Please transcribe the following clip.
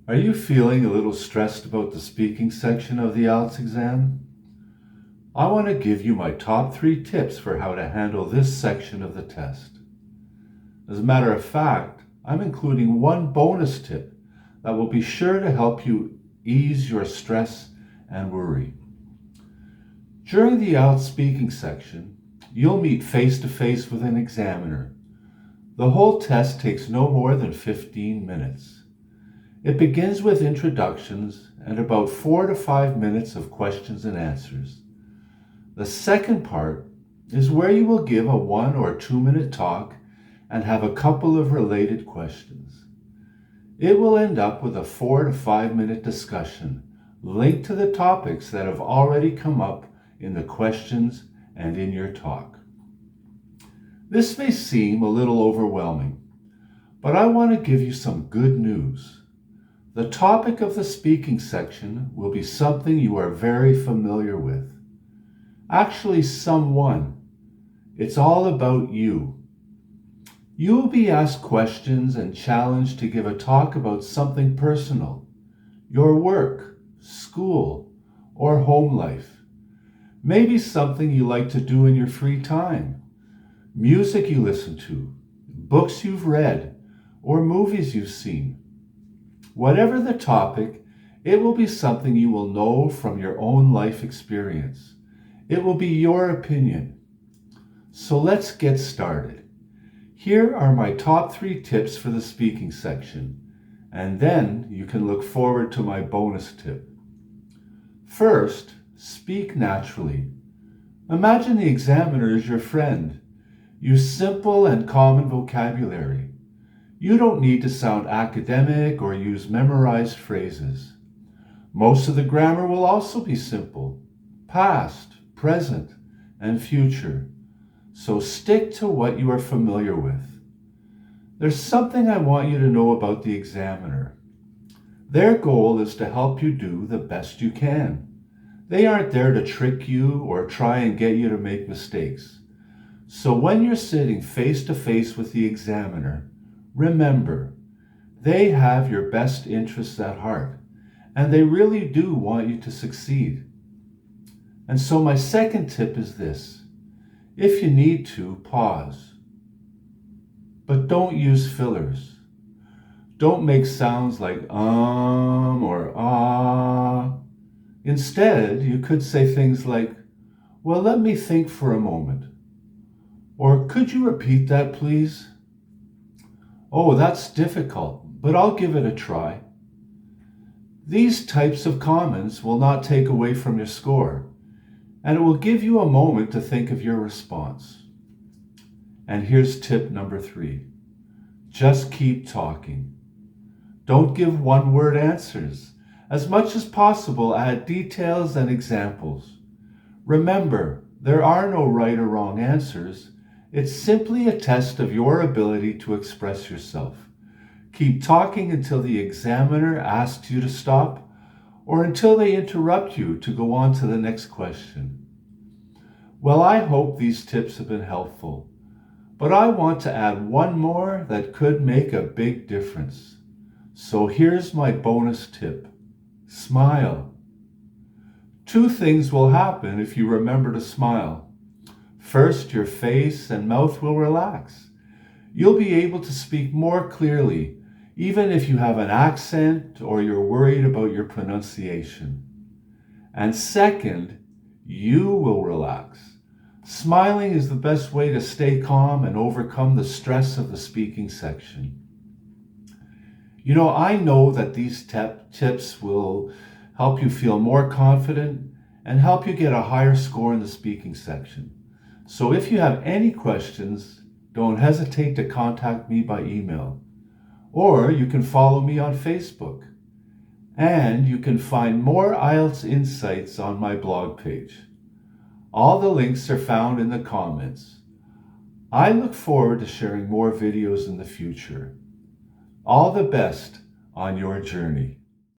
Are you feeling a little stressed about the speaking section of the IELTS exam? I want to give you my top 3 tips for how to handle this section of the test. As a matter of fact, I'm including one bonus tip that will be sure to help you ease your stress and worry. During the IELTS speaking section, you'll meet face-to-face with an examiner. The whole test takes no more than 15 minutes. It begins with introductions and about 4 to 5 minutes of questions and answers. The second part is where you will give a 1 or 2 minute talk and have a couple of related questions. It will end up with a 4 to 5 minute discussion linked to the topics that have already come up in the questions and in your talk. This may seem a little overwhelming, but I want to give you some good news. The topic of the speaking section will be something you are very familiar with. Actually, someone. It's all about you. You will be asked questions and challenged to give a talk about something personal, your work, school, or home life. Maybe something you like to do in your free time, music you listen to, books you've read, or movies you've seen. Whatever the topic, it will be something you will know from your own life experience. It will be your opinion. So let's get started. Here are my top 3 tips for the speaking section, and then you can look forward to my bonus tip. First, speak naturally. Imagine the examiner is your friend. Use simple and common vocabulary. You don't need to sound academic or use memorized phrases. Most of the grammar will also be simple: past, present, and future. So stick to what you are familiar with. There's something I want you to know about the examiner. Their goal is to help you do the best you can. They aren't there to trick you or try and get you to make mistakes. So when you're sitting face to face with the examiner, remember, they have your best interests at heart, and they really do want you to succeed. And so my second tip is this: if you need to, pause. But don't use fillers. Don't make sounds like or ah. Instead, you could say things like, well, let me think for a moment. Or could you repeat that, please? Oh, that's difficult, but I'll give it a try. These types of comments will not take away from your score, and it will give you a moment to think of your response. And here's tip number 3. Just keep talking. Don't give one-word answers. As much as possible, add details and examples. Remember, there are no right or wrong answers. It's simply a test of your ability to express yourself. Keep talking until the examiner asks you to stop, or until they interrupt you to go on to the next question. Well, I hope these tips have been helpful, but I want to add one more that could make a big difference. So here's my bonus tip. Smile. 2 things will happen if you remember to smile. First, your face and mouth will relax. You'll be able to speak more clearly, even if you have an accent or you're worried about your pronunciation. And second, you will relax. Smiling is the best way to stay calm and overcome the stress of the speaking section. You know, I know that these tips will help you feel more confident and help you get a higher score in the speaking section. So if you have any questions, don't hesitate to contact me by email. Or you can follow me on Facebook. And you can find more IELTS insights on my blog page. All the links are found in the comments. I look forward to sharing more videos in the future. All the best on your journey.